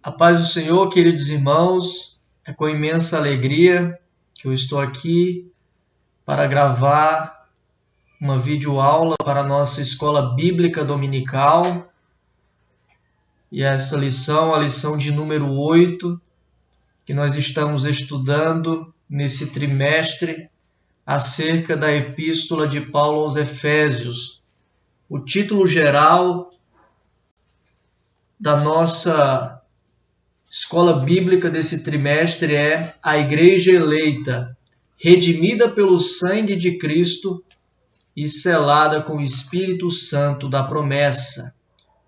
A paz do Senhor, queridos irmãos, é com imensa alegria que eu estou aqui para gravar uma videoaula para a nossa escola bíblica dominical. E essa lição, a lição de número 8, que nós estamos estudando nesse trimestre acerca da Epístola de Paulo aos Efésios. O título geral da nossa escola bíblica desse trimestre é A Igreja Eleita, redimida pelo sangue de Cristo e selada com o Espírito Santo da promessa.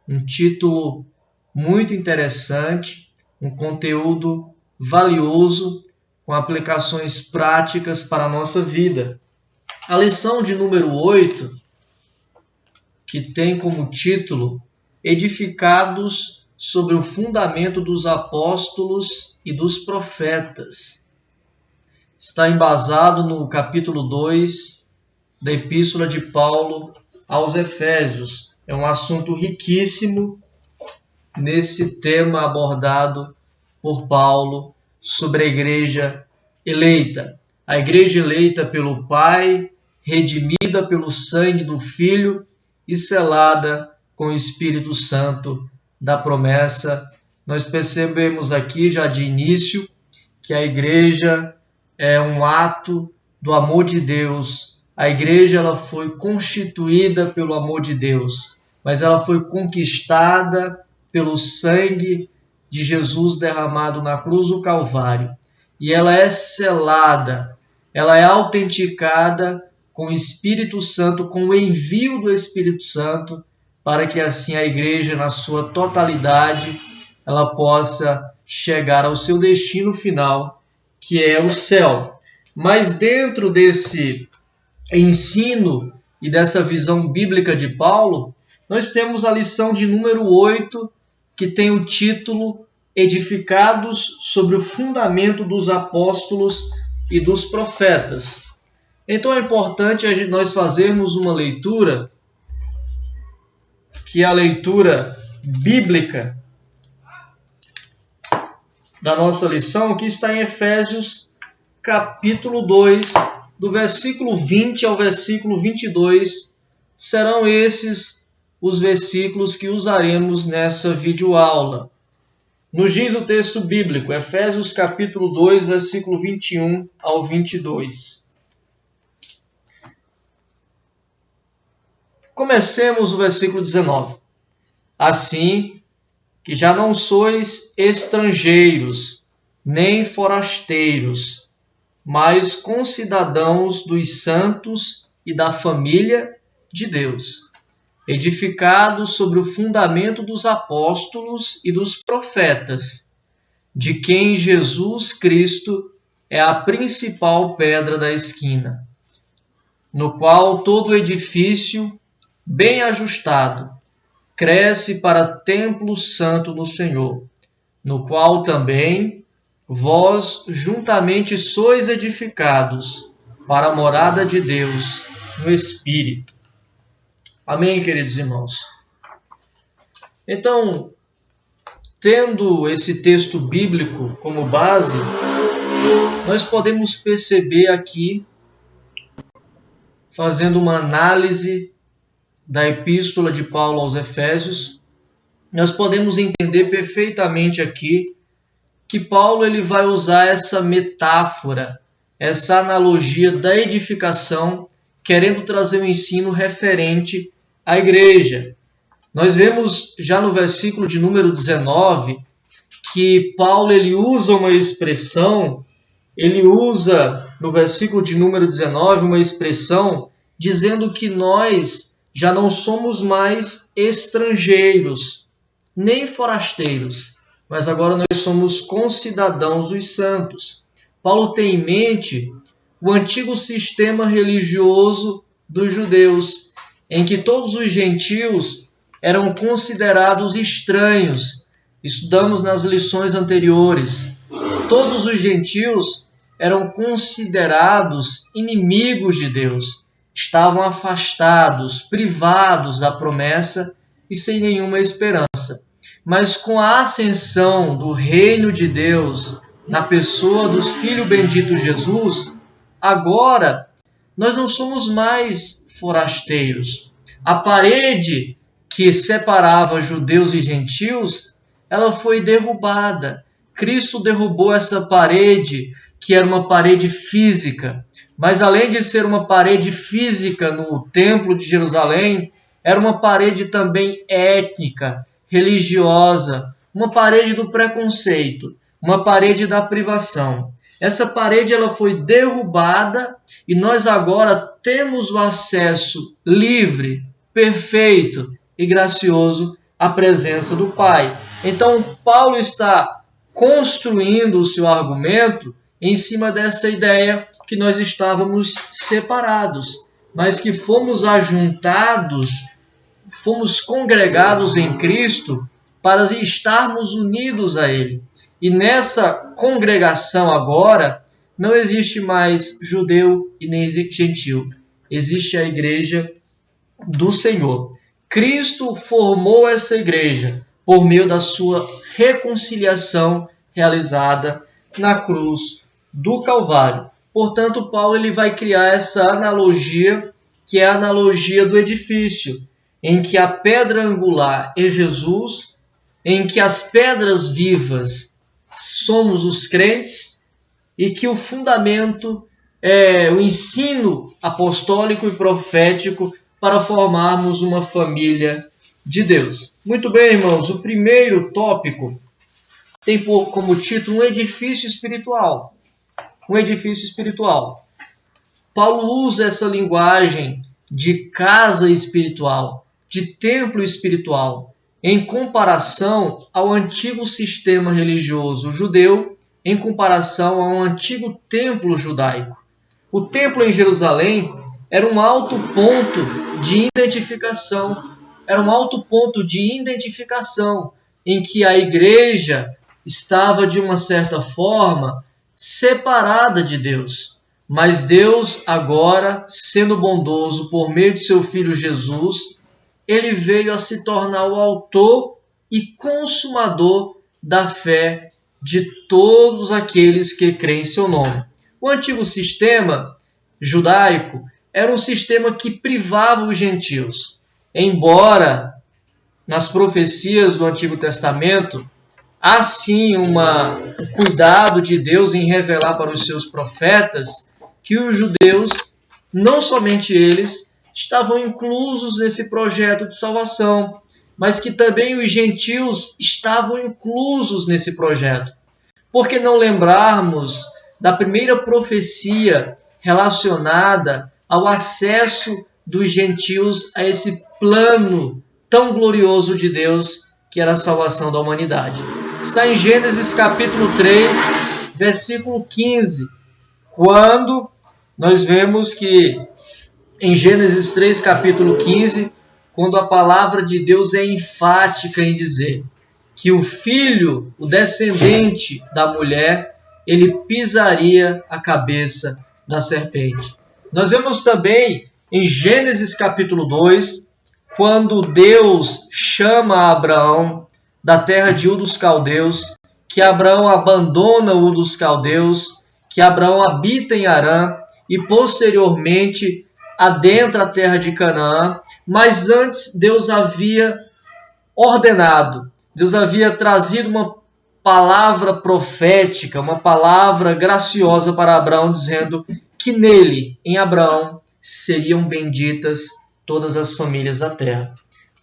Um título muito interessante, um conteúdo valioso, com aplicações práticas para a nossa vida. A lição de número 8, que tem como título Edificados sobre o fundamento dos apóstolos e dos profetas, está embasado no capítulo 2 da Epístola de Paulo aos Efésios. É um assunto riquíssimo nesse tema abordado por Paulo sobre a igreja eleita. A igreja eleita pelo Pai, redimida pelo sangue do Filho e selada com o Espírito Santo da promessa. Nós percebemos aqui já de início que a igreja é um ato do amor de Deus. A igreja ela foi constituída pelo amor de Deus, mas ela foi conquistada pelo sangue de Jesus derramado na cruz do Calvário. E ela é selada, ela é autenticada com o Espírito Santo, com o envio do Espírito Santo, para que assim a igreja, na sua totalidade, ela possa chegar ao seu destino final, que é o céu. Mas dentro desse ensino e dessa visão bíblica de Paulo, nós temos a lição de número 8, que tem o título Edificados sobre o fundamento dos apóstolos e dos profetas. Então é importante nós fazermos uma leitura, que é a leitura bíblica da nossa lição, que está em Efésios capítulo 2, do versículo 20 ao versículo 22, serão esses os versículos que usaremos nessa videoaula. Nos diz o texto bíblico, Efésios capítulo 2, versículo 21 ao 22. Comecemos o versículo 19. Assim que já não sois estrangeiros, nem forasteiros, mas concidadãos dos santos e da família de Deus, edificados sobre o fundamento dos apóstolos e dos profetas, de quem Jesus Cristo é a principal pedra da esquina, no qual todo edifício, bem ajustado, cresce para templo santo no Senhor, no qual também vós juntamente sois edificados para a morada de Deus no Espírito. Amém, queridos irmãos? Então, tendo esse texto bíblico como base, nós podemos perceber aqui, fazendo uma análise da Epístola de Paulo aos Efésios, nós podemos entender perfeitamente aqui que Paulo ele vai usar essa metáfora, essa analogia da edificação, querendo trazer um ensino referente à igreja. Nós vemos já no versículo de número 19 que Paulo ele usa uma expressão, ele usa no versículo de número 19 uma expressão dizendo que nós já não somos mais estrangeiros, nem forasteiros, mas agora nós somos concidadãos dos santos. Paulo tem em mente o antigo sistema religioso dos judeus, em que todos os gentios eram considerados estranhos. Estudamos nas lições anteriores. Todos os gentios eram considerados inimigos de Deus. Estavam afastados, privados da promessa e sem nenhuma esperança. Mas com a ascensão do reino de Deus na pessoa do Filho bendito Jesus, agora nós não somos mais forasteiros. A parede que separava judeus e gentios, ela foi derrubada. Cristo derrubou essa parede, que era uma parede física. Mas além de ser uma parede física no Templo de Jerusalém, era uma parede também étnica, religiosa, uma parede do preconceito, uma parede da privação. Essa parede ela foi derrubada e nós agora temos o acesso livre, perfeito e gracioso à presença do Pai. Então, Paulo está construindo o seu argumento em cima dessa ideia que nós estávamos separados, mas que fomos ajuntados, fomos congregados em Cristo para estarmos unidos a Ele. E nessa congregação agora, não existe mais judeu e nem gentil. Existe a igreja do Senhor. Cristo formou essa igreja por meio da sua reconciliação realizada na cruz do Calvário. Portanto, Paulo ele vai criar essa analogia, que é a analogia do edifício, em que a pedra angular é Jesus, em que as pedras vivas somos os crentes, e que o fundamento é o ensino apostólico e profético para formarmos uma família de Deus. Muito bem, irmãos, o primeiro tópico tem como título um edifício espiritual. Um edifício espiritual. Paulo usa essa linguagem de casa espiritual, de templo espiritual, em comparação ao antigo sistema religioso judeu, em comparação ao antigo templo judaico. O templo em Jerusalém era um alto ponto de identificação, em que a igreja estava, de uma certa forma, separada de Deus. Mas Deus, agora, sendo bondoso por meio de seu Filho Jesus, ele veio a se tornar o autor e consumador da fé de todos aqueles que creem em seu nome. O antigo sistema judaico era um sistema que privava os gentios. Embora nas profecias do Antigo Testamento há sim um cuidado de Deus em revelar para os seus profetas que os judeus, não somente eles, estavam inclusos nesse projeto de salvação, mas que também os gentios estavam inclusos nesse projeto. Por que não lembrarmos da primeira profecia relacionada ao acesso dos gentios a esse plano tão glorioso de Deus, que era a salvação da humanidade? Está em Gênesis capítulo 3, versículo 15, quando nós vemos que em Gênesis 3, capítulo 15, quando a palavra de Deus é enfática em dizer que o filho, o descendente da mulher, ele pisaria a cabeça da serpente. Nós vemos também em Gênesis capítulo 2, quando Deus chama Abraão da terra de Ur dos Caldeus, que Abraão abandona Ur dos Caldeus, que Abraão habita em Harã e posteriormente adentra a terra de Canaã, mas antes Deus havia ordenado, Deus havia trazido uma palavra profética, uma palavra graciosa para Abraão, dizendo que nele, em Abraão, seriam benditas todas as famílias da terra.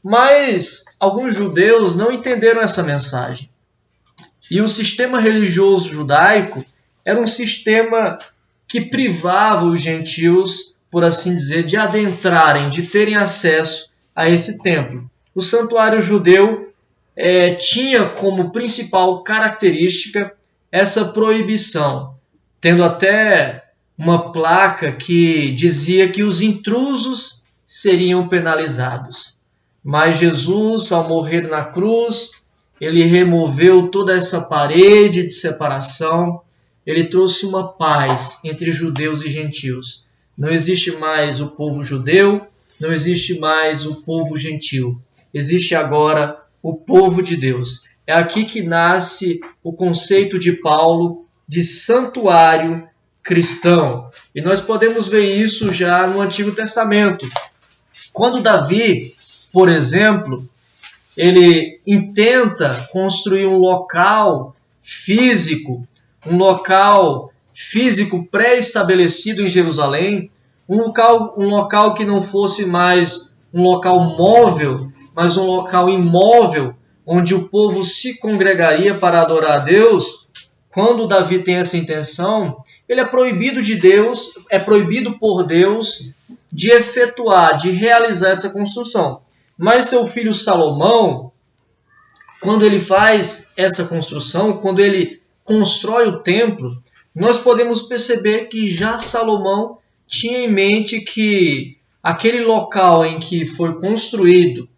Mas alguns judeus não entenderam essa mensagem. E o sistema religioso judaico era um sistema que privava os gentios, por assim dizer, de adentrarem, de terem acesso a esse templo. O santuário judeu tinha como principal característica essa proibição, tendo até uma placa que dizia que os intrusos seriam penalizados. Mas Jesus, ao morrer na cruz, ele removeu toda essa parede de separação, ele trouxe uma paz entre judeus e gentios. Não existe mais o povo judeu, não existe mais o povo gentil. Existe agora o povo de Deus. É aqui que nasce o conceito de Paulo de santuário cristão. E nós podemos ver isso já no Antigo Testamento. Quando Davi, por exemplo, ele intenta construir um local físico pré-estabelecido em Jerusalém, um local que não fosse mais um local móvel, mas um local imóvel, onde o povo se congregaria para adorar a Deus. Quando Davi tem essa intenção, ele é proibido por Deus de efetuar, de realizar essa construção. Mas seu filho Salomão, quando ele faz essa construção, quando ele constrói o templo, nós podemos perceber que já Salomão tinha em mente que aquele local em que foi construído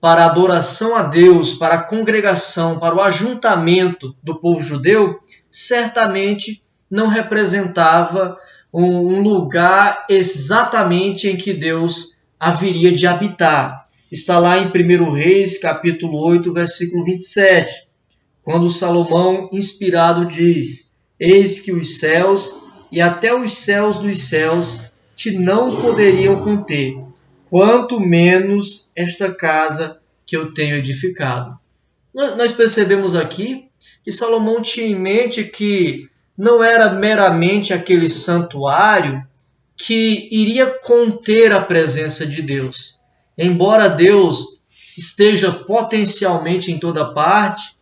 para a adoração a Deus, para a congregação, para o ajuntamento do povo judeu, certamente não representava um lugar exatamente em que Deus haveria de habitar. Está lá em 1 Reis, capítulo 8, versículo 27, quando Salomão, inspirado, diz: eis que os céus e até os céus dos céus te não poderiam conter, quanto menos esta casa que eu tenho edificado. Nós percebemos aqui que Salomão tinha em mente que não era meramente aquele santuário que iria conter a presença de Deus. Embora Deus esteja potencialmente em toda parte,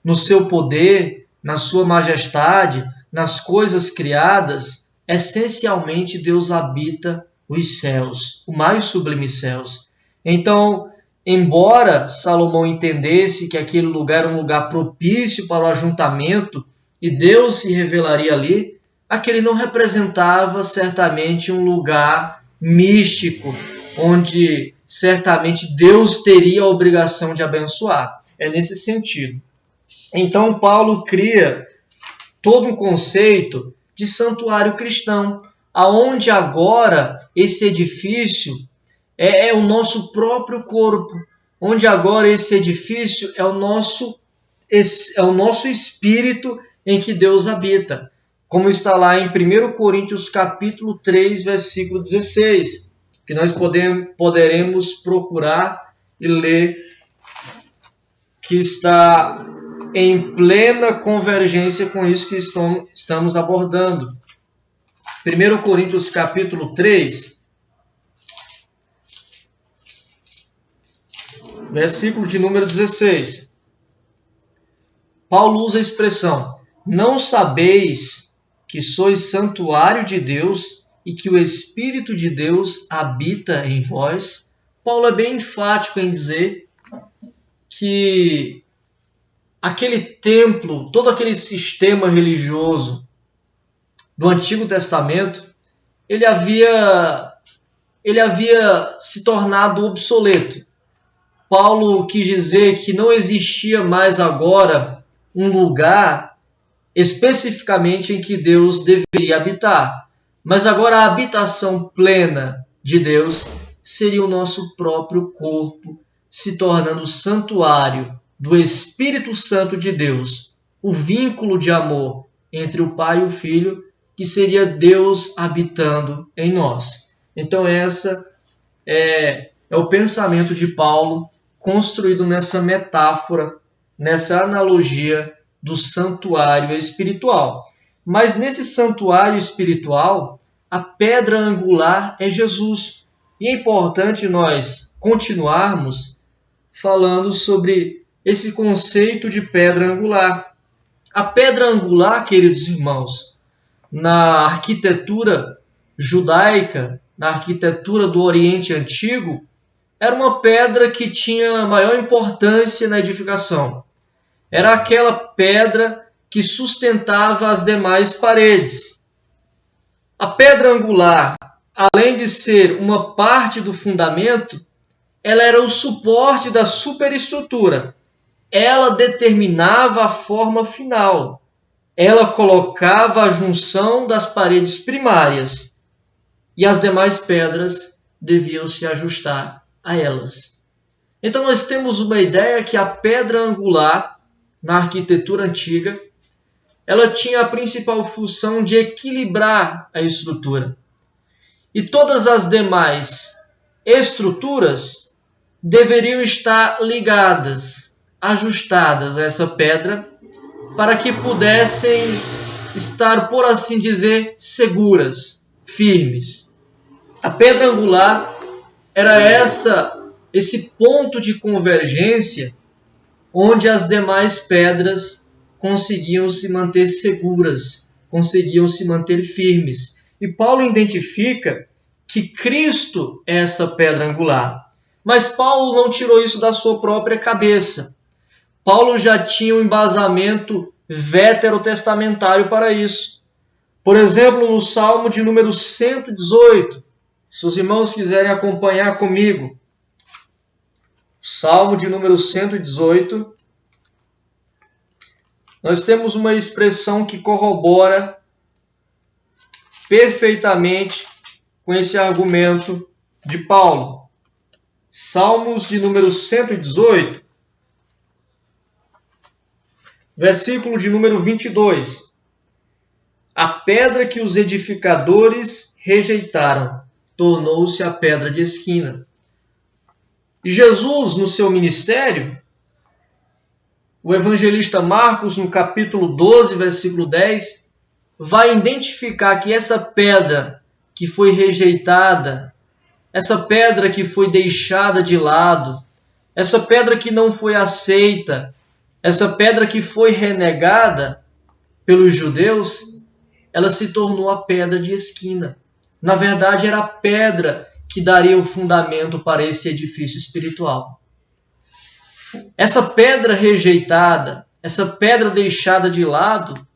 no seu poder, na sua majestade, nas coisas criadas, essencialmente Deus habita os céus, os mais sublimes céus. Então, embora Salomão entendesse que aquele lugar era um lugar propício para o ajuntamento e Deus se revelaria ali, aquele não representava certamente um lugar místico, onde certamente Deus teria a obrigação de abençoar. É nesse sentido. Então, Paulo cria todo um conceito de santuário cristão, aonde agora esse edifício é o nosso próprio corpo, onde agora esse edifício é o nosso espírito em que Deus habita, como está lá em 1 Coríntios capítulo 3, versículo 16, que nós poderemos procurar e ler, que está em plena convergência com isso que estamos abordando. 1 Coríntios capítulo 3, versículo de número 16. Paulo usa a expressão: não sabeis que sois santuário de Deus e que o Espírito de Deus habita em vós? Paulo é bem enfático em dizer que aquele templo, todo aquele sistema religioso do Antigo Testamento, ele havia se tornado obsoleto. Paulo quis dizer que não existia mais agora um lugar especificamente em que Deus deveria habitar. Mas agora a habitação plena de Deus seria o nosso próprio corpo, se tornando santuário do Espírito Santo de Deus, o vínculo de amor entre o Pai e o Filho, que seria Deus habitando em nós. Então essa é o pensamento de Paulo, construído nessa metáfora, nessa analogia do santuário espiritual. Mas nesse santuário espiritual, a pedra angular é Jesus. E é importante nós continuarmos falando sobre esse conceito de pedra angular. A pedra angular, queridos irmãos, na arquitetura judaica, na arquitetura do Oriente Antigo, era uma pedra que tinha maior importância na edificação. Era aquela pedra que sustentava as demais paredes. A pedra angular, além de ser uma parte do fundamento, ela era o suporte da superestrutura. Ela determinava a forma final. Ela colocava a junção das paredes primárias. E as demais pedras deviam se ajustar a elas. Então nós temos uma ideia que a pedra angular, na arquitetura antiga, ela tinha a principal função de equilibrar a estrutura. E todas as demais estruturas deveriam estar ligadas, ajustadas a essa pedra, para que pudessem estar, por assim dizer, seguras, firmes. A pedra angular era esse ponto de convergência onde as demais pedras conseguiam se manter seguras, conseguiam se manter firmes. E Paulo identifica que Cristo é essa pedra angular. Mas Paulo não tirou isso da sua própria cabeça. Paulo já tinha um embasamento veterotestamentário para isso. Por exemplo, no Salmo de número 118, se os irmãos quiserem acompanhar comigo, Salmo de número 118, nós temos uma expressão que corrobora perfeitamente com esse argumento de Paulo. Salmos de número 118, versículo de número 22. A pedra que os edificadores rejeitaram tornou-se a pedra de esquina. E Jesus, no seu ministério, o evangelista Marcos, no capítulo 12, versículo 10, vai identificar que essa pedra que foi rejeitada, essa pedra que foi deixada de lado, essa pedra que não foi aceita, essa pedra que foi renegada pelos judeus, ela se tornou a pedra de esquina. Na verdade, era a pedra que daria o fundamento para esse edifício espiritual. Essa pedra rejeitada, essa pedra deixada de lado,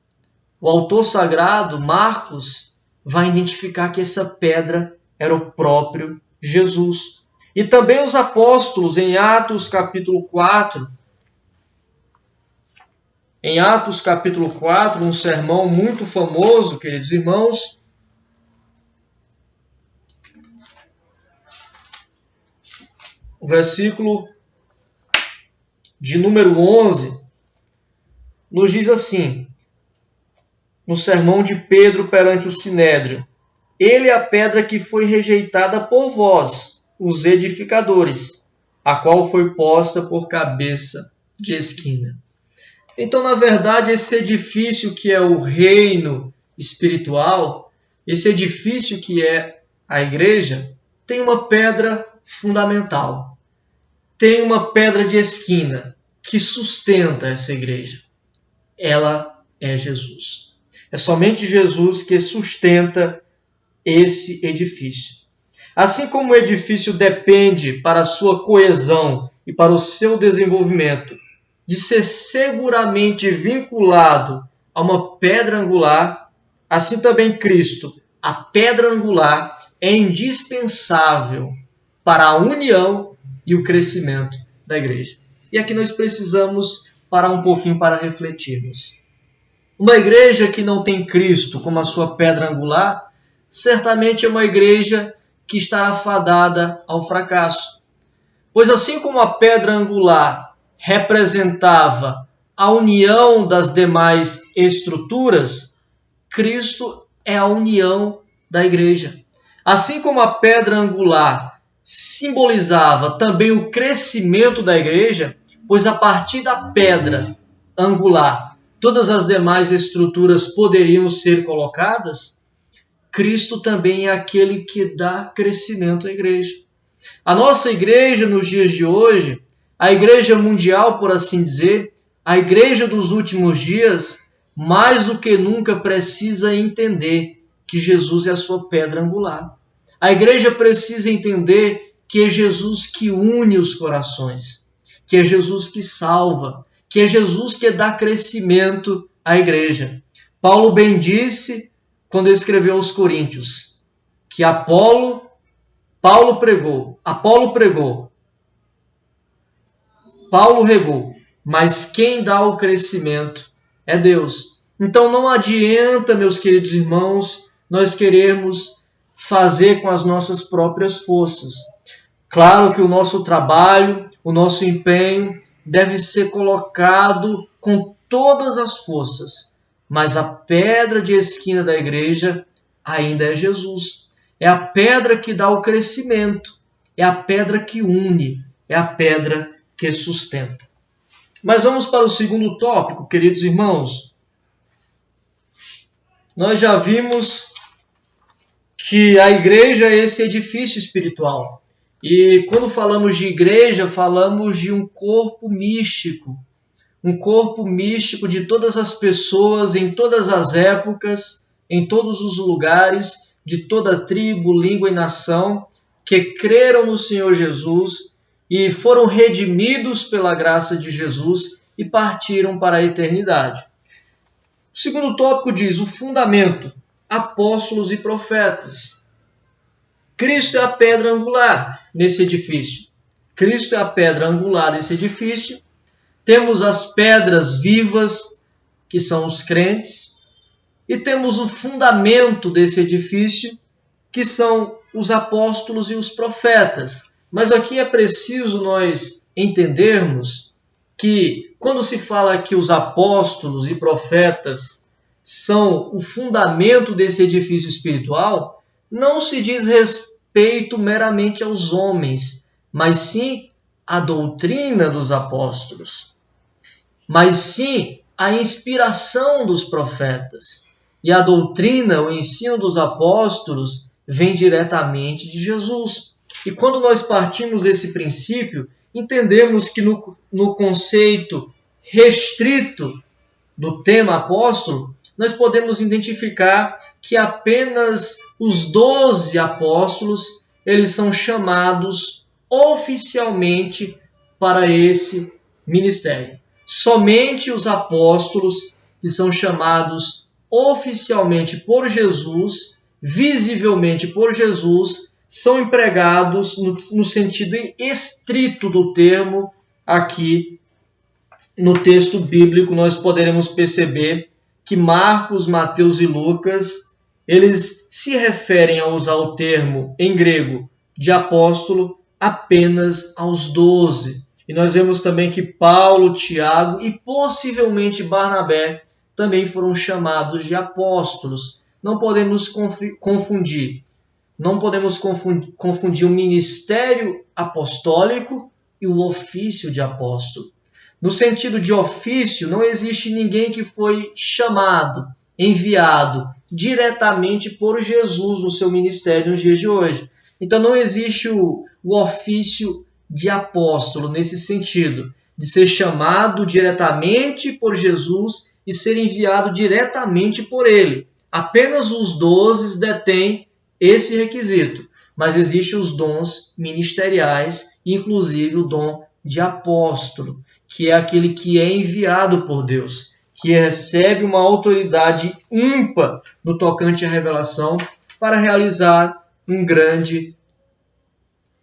o autor sagrado, Marcos, vai identificar que essa pedra era o próprio Jesus. E também os apóstolos, em Atos capítulo 4, um sermão muito famoso, queridos irmãos, o versículo de número 11, nos diz assim, no sermão de Pedro perante o Sinédrio: ele é a pedra que foi rejeitada por vós, os edificadores, a qual foi posta por cabeça de esquina. Então, na verdade, esse edifício que é o reino espiritual, esse edifício que é a igreja, tem uma pedra fundamental. Tem uma pedra de esquina que sustenta essa igreja. Ela é Jesus. É somente Jesus que sustenta esse edifício. Assim como o edifício depende para a sua coesão e para o seu desenvolvimento de ser seguramente vinculado a uma pedra angular, assim também Cristo, a pedra angular, é indispensável para a união e o crescimento da igreja. E aqui nós precisamos parar um pouquinho para refletirmos. Uma igreja que não tem Cristo como a sua pedra angular, certamente é uma igreja que estará fadada ao fracasso. Pois assim como a pedra angular representava a união das demais estruturas, Cristo é a união da igreja. Assim como a pedra angular simbolizava também o crescimento da igreja, pois a partir da pedra angular todas as demais estruturas poderiam ser colocadas, Cristo também é aquele que dá crescimento à igreja. A nossa igreja nos dias de hoje, a igreja mundial, por assim dizer, a igreja dos últimos dias, mais do que nunca precisa entender que Jesus é a sua pedra angular. A igreja precisa entender que é Jesus que une os corações, que é Jesus que salva, que é Jesus que dá crescimento à igreja. Paulo bem disse quando escreveu aos Coríntios que Paulo pregou, Paulo regou, mas quem dá o crescimento é Deus. Então não adianta, meus queridos irmãos, nós querermos fazer com as nossas próprias forças. Claro que o nosso trabalho, o nosso empenho deve ser colocado com todas as forças, mas a pedra de esquina da igreja ainda é Jesus. É a pedra que dá o crescimento, é a pedra que une, é a pedra que sustenta. Mas vamos para o segundo tópico, queridos irmãos. Nós já vimos que a igreja é esse edifício espiritual. E quando falamos de igreja, falamos de um corpo místico de todas as pessoas, em todas as épocas, em todos os lugares, de toda tribo, língua e nação, que creram no Senhor Jesus e foram redimidos pela graça de Jesus e partiram para a eternidade. O segundo tópico diz o fundamento, apóstolos e profetas. Cristo é a pedra angular nesse edifício. Cristo é a pedra angular desse edifício. Temos as pedras vivas, que são os crentes, e temos o fundamento desse edifício, que são os apóstolos e os profetas. Mas aqui é preciso nós entendermos que quando se fala que os apóstolos e profetas são o fundamento desse edifício espiritual, não se diz respeito meramente aos homens, mas sim à doutrina dos apóstolos, mas sim à inspiração dos profetas. E a doutrina, o ensino dos apóstolos, vem diretamente de Jesus. E quando nós partimos desse princípio, entendemos que no conceito restrito do tema apóstolo, nós podemos identificar que apenas os 12 apóstolos, eles são chamados oficialmente para esse ministério. Somente os apóstolos que são chamados oficialmente por Jesus, visivelmente por Jesus, são empregados no sentido estrito do termo. Aqui no texto bíblico nós poderemos perceber que Marcos, Mateus e Lucas, eles se referem a usar o termo em grego de apóstolo apenas aos 12. E nós vemos também que Paulo, Tiago e possivelmente Barnabé também foram chamados de apóstolos. Não podemos confundir o ministério apostólico e o ofício de apóstolo. No sentido de ofício, não existe ninguém que foi chamado, enviado diretamente por Jesus no seu ministério nos dias de hoje. Então não existe o ofício de apóstolo nesse sentido, de ser chamado diretamente por Jesus e ser enviado diretamente por ele. Apenas os 12 detêm esse requisito, mas existem os dons ministeriais, inclusive o dom de apóstolo, que é aquele que é enviado por Deus, que recebe uma autoridade ímpar no tocante à revelação para realizar um grande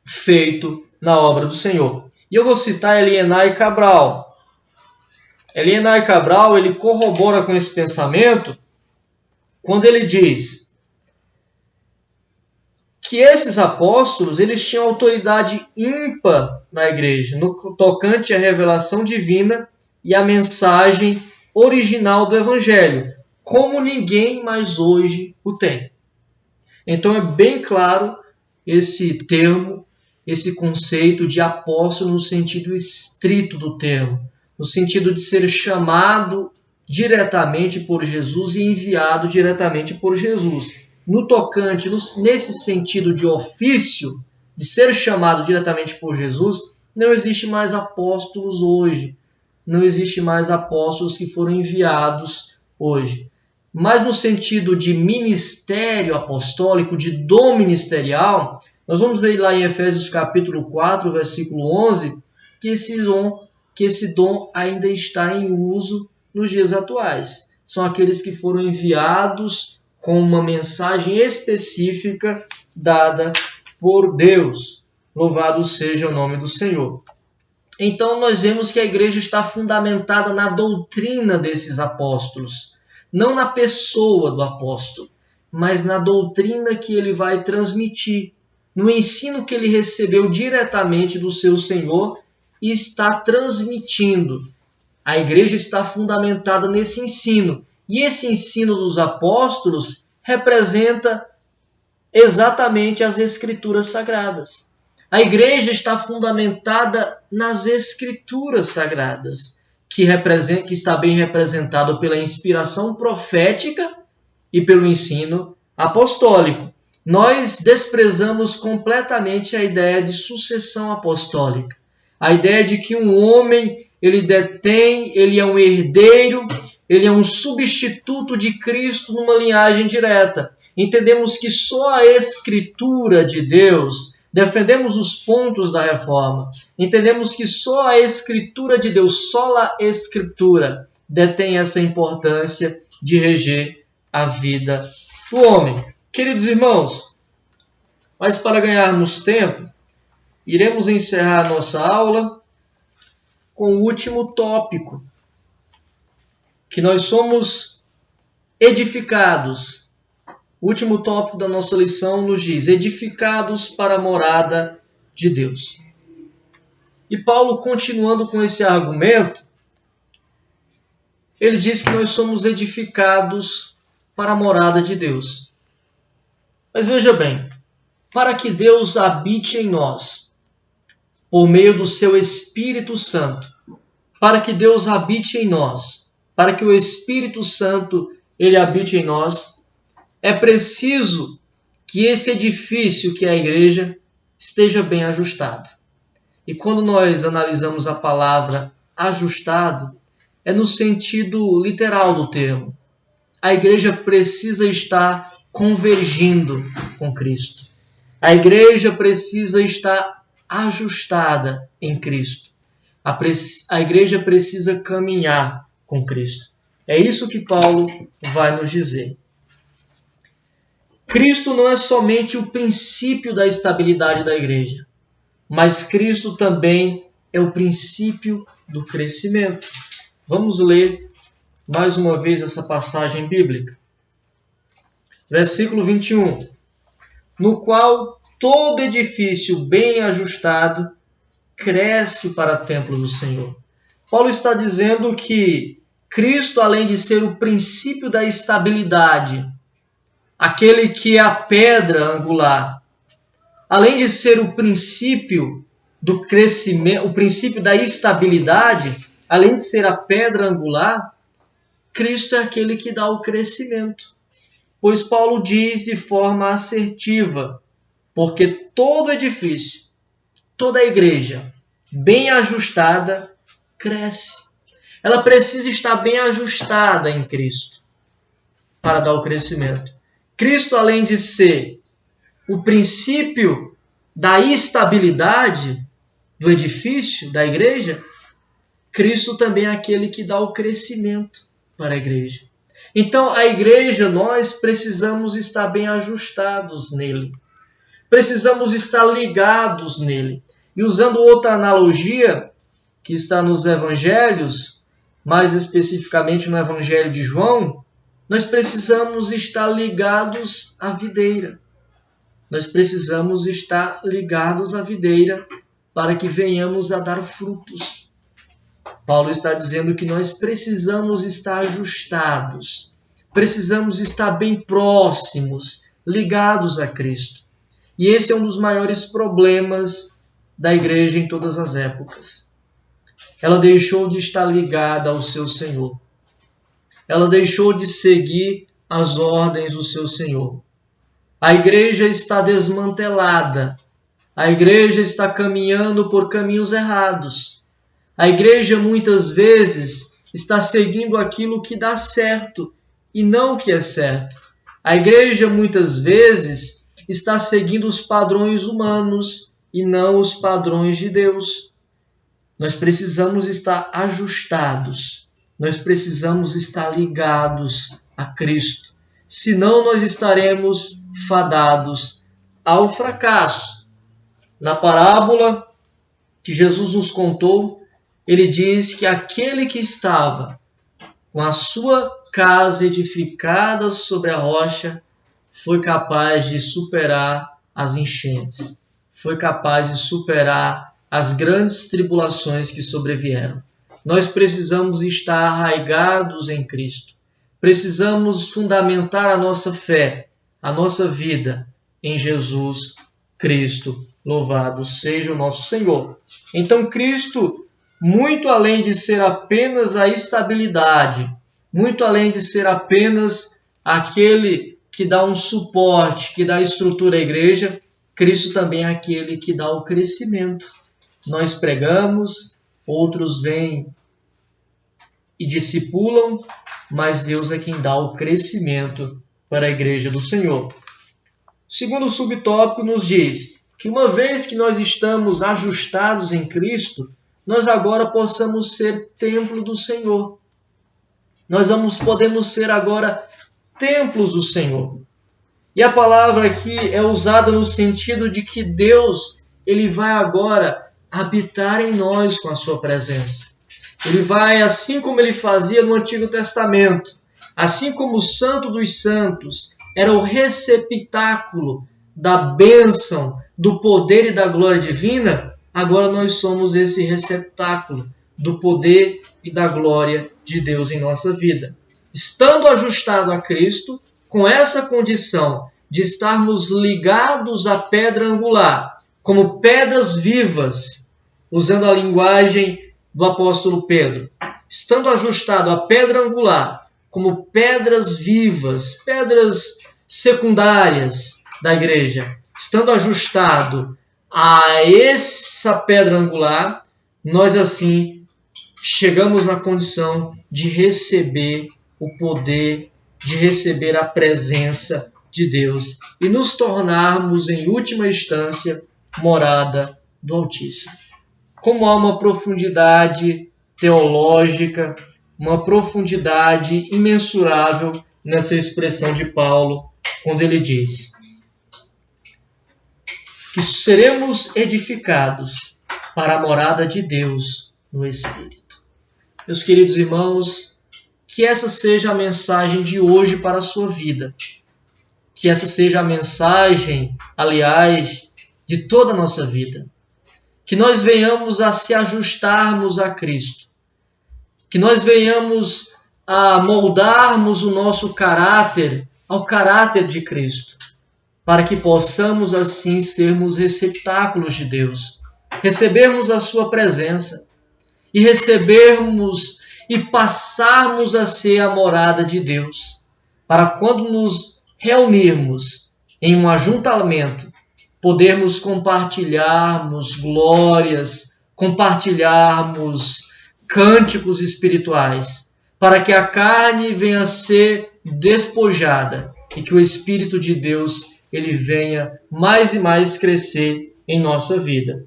feito na obra do Senhor. E eu vou citar Elienay Cabral. Elienay Cabral, ele corrobora com esse pensamento quando ele diz que esses apóstolos, eles tinham autoridade ímpar na igreja, no tocante à revelação divina e à mensagem original do Evangelho, como ninguém mais hoje o tem. Então é bem claro esse termo, esse conceito de apóstolo no sentido estrito do termo, no sentido de ser chamado diretamente por Jesus e enviado diretamente por Jesus. No tocante, nesse sentido de ofício, de ser chamado diretamente por Jesus, não existe mais apóstolos hoje. Não existe mais apóstolos que foram enviados hoje. Mas no sentido de ministério apostólico, de dom ministerial, nós vamos ver lá em Efésios capítulo 4, versículo 11, que esse dom ainda está em uso nos dias atuais. São aqueles que foram enviados com uma mensagem específica dada por Deus. Louvado seja o nome do Senhor. Então nós vemos que a igreja está fundamentada na doutrina desses apóstolos. Não na pessoa do apóstolo, mas na doutrina que ele vai transmitir. No ensino que ele recebeu diretamente do seu Senhor está transmitindo. A igreja está fundamentada nesse ensino. E esse ensino dos apóstolos representa exatamente as Escrituras Sagradas. A igreja está fundamentada nas Escrituras Sagradas, que está bem representado pela inspiração profética e pelo ensino apostólico. Nós desprezamos completamente a ideia de sucessão apostólica. A ideia de que um homem, ele é um herdeiro, ele é um substituto de Cristo numa linhagem direta. Entendemos que só a Escritura de Deus, defendemos os pontos da reforma, entendemos que só a Escritura de Deus, só a Escritura, detém essa importância de reger a vida do homem. Queridos irmãos, mas para ganharmos tempo, iremos encerrar nossa aula com o último tópico, que nós somos edificados. O último tópico da nossa lição nos diz: edificados para a morada de Deus. E Paulo, continuando com esse argumento, ele diz que nós somos edificados para a morada de Deus. Mas veja bem, para que Deus habite em nós, por meio do seu Espírito Santo, para que Deus habite em nós, para que o Espírito Santo ele habite em nós, é preciso que esse edifício que é a igreja esteja bem ajustado. E quando nós analisamos a palavra ajustado, é no sentido literal do termo. A igreja precisa estar convergindo com Cristo. A igreja precisa estar ajustada em Cristo. A igreja precisa caminhar com Cristo. É isso que Paulo vai nos dizer. Cristo não é somente o princípio da estabilidade da igreja, mas Cristo também é o princípio do crescimento. Vamos ler mais uma vez essa passagem bíblica. Versículo 21. No qual todo edifício bem ajustado cresce para o templo do Senhor. Paulo está dizendo que Cristo, além de ser o princípio da estabilidade, aquele que é a pedra angular, além de ser o princípio do crescimento, o princípio da estabilidade, além de ser a pedra angular, Cristo é aquele que dá o crescimento. Pois Paulo diz de forma assertiva, porque todo edifício, toda igreja bem ajustada cresce. Ela precisa estar bem ajustada em Cristo para dar o crescimento. Cristo, além de ser o princípio da estabilidade do edifício, da igreja, Cristo também é aquele que dá o crescimento para a igreja. Então, a igreja, nós precisamos estar bem ajustados nele. Precisamos estar ligados nele. E usando outra analogia que está nos evangelhos, mais especificamente no Evangelho de João, nós precisamos estar ligados à videira. Nós precisamos estar ligados à videira para que venhamos a dar frutos. Paulo está dizendo que nós precisamos estar ajustados, precisamos estar bem próximos, ligados a Cristo. E esse é um dos maiores problemas da igreja em todas as épocas. Ela deixou de estar ligada ao seu Senhor. Ela deixou de seguir as ordens do seu Senhor. A igreja está desmantelada. A igreja está caminhando por caminhos errados. A igreja muitas vezes está seguindo aquilo que dá certo e não o que é certo. A igreja muitas vezes está seguindo os padrões humanos e não os padrões de Deus. Nós precisamos estar ajustados. Nós precisamos estar ligados a Cristo. Senão nós estaremos fadados ao fracasso. Na parábola que Jesus nos contou, ele diz que aquele que estava com a sua casa edificada sobre a rocha foi capaz de superar as enchentes, foi capaz de superar as grandes tribulações que sobrevieram. Nós precisamos estar arraigados em Cristo. Precisamos fundamentar a nossa fé, a nossa vida em Jesus Cristo. Louvado seja o nosso Senhor. Então, Cristo, muito além de ser apenas a estabilidade, muito além de ser apenas aquele que dá um suporte, que dá estrutura à igreja, Cristo também é aquele que dá o crescimento. Nós pregamos, outros vêm e discipulam, mas Deus é quem dá o crescimento para a igreja do Senhor. O segundo subtópico nos diz que uma vez que nós estamos ajustados em Cristo, nós agora possamos ser templo do Senhor. Nós podemos ser agora templos do Senhor. E a palavra aqui é usada no sentido de que Deus, Ele vai agora habitar em nós com a sua presença. Ele vai, assim como Ele fazia no Antigo Testamento, assim como o Santo dos Santos era o receptáculo da bênção, do poder e da glória divina, agora nós somos esse receptáculo do poder e da glória de Deus em nossa vida. Estando ajustado a Cristo, com essa condição de estarmos ligados à pedra angular, como pedras vivas, usando a linguagem do apóstolo Pedro, estando ajustado à pedra angular, como pedras vivas, pedras secundárias da igreja, estando ajustado a essa pedra angular, nós assim chegamos na condição de receber o poder, de receber a presença de Deus e nos tornarmos, em última instância, morada do Altíssimo. Como há uma profundidade teológica, uma profundidade imensurável nessa expressão de Paulo, quando ele diz que seremos edificados para a morada de Deus no Espírito. Meus queridos irmãos, que essa seja a mensagem de hoje para a sua vida. Que essa seja a mensagem, aliás, de toda a nossa vida. Que nós venhamos a se ajustarmos a Cristo. Que nós venhamos a moldarmos o nosso caráter ao caráter de Cristo. Para que possamos assim sermos receptáculos de Deus. Recebermos a sua presença. E recebermos e passarmos a ser a morada de Deus. Para quando nos reunirmos em um ajuntamento, podermos compartilharmos glórias, compartilharmos cânticos espirituais, para que a carne venha a ser despojada e que o Espírito de Deus ele venha mais e mais crescer em nossa vida.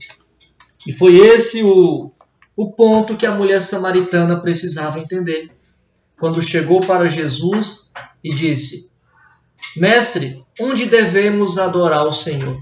E foi esse o ponto que a mulher samaritana precisava entender. Quando chegou para Jesus e disse: Mestre, onde devemos adorar o Senhor?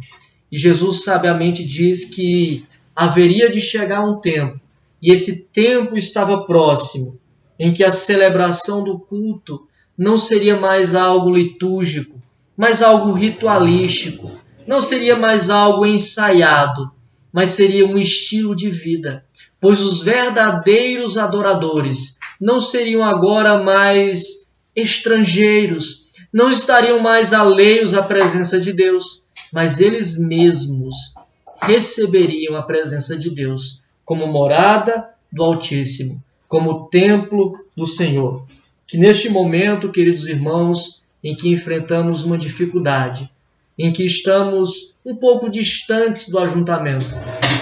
E Jesus sabiamente diz que haveria de chegar um tempo, e esse tempo estava próximo, em que a celebração do culto não seria mais algo litúrgico, mas algo ritualístico, não seria mais algo ensaiado, mas seria um estilo de vida, pois os verdadeiros adoradores não seriam agora mais estrangeiros, não estariam mais alheios à presença de Deus, mas eles mesmos receberiam a presença de Deus como morada do Altíssimo, como templo do Senhor. Que neste momento, queridos irmãos, em que enfrentamos uma dificuldade, em que estamos um pouco distantes do ajuntamento,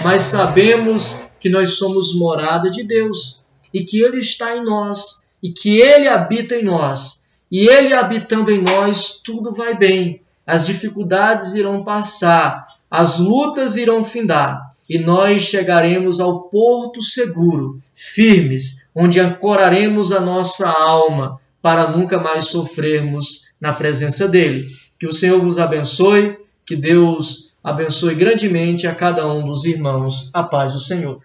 mas sabemos que nós somos morada de Deus e que Ele está em nós e que Ele habita em nós. E Ele habitando em nós, tudo vai bem. As dificuldades irão passar, as lutas irão findar, e nós chegaremos ao porto seguro, firmes, onde ancoraremos a nossa alma, para nunca mais sofrermos na presença dEle. Que o Senhor vos abençoe, que Deus abençoe grandemente a cada um dos irmãos. A paz do Senhor.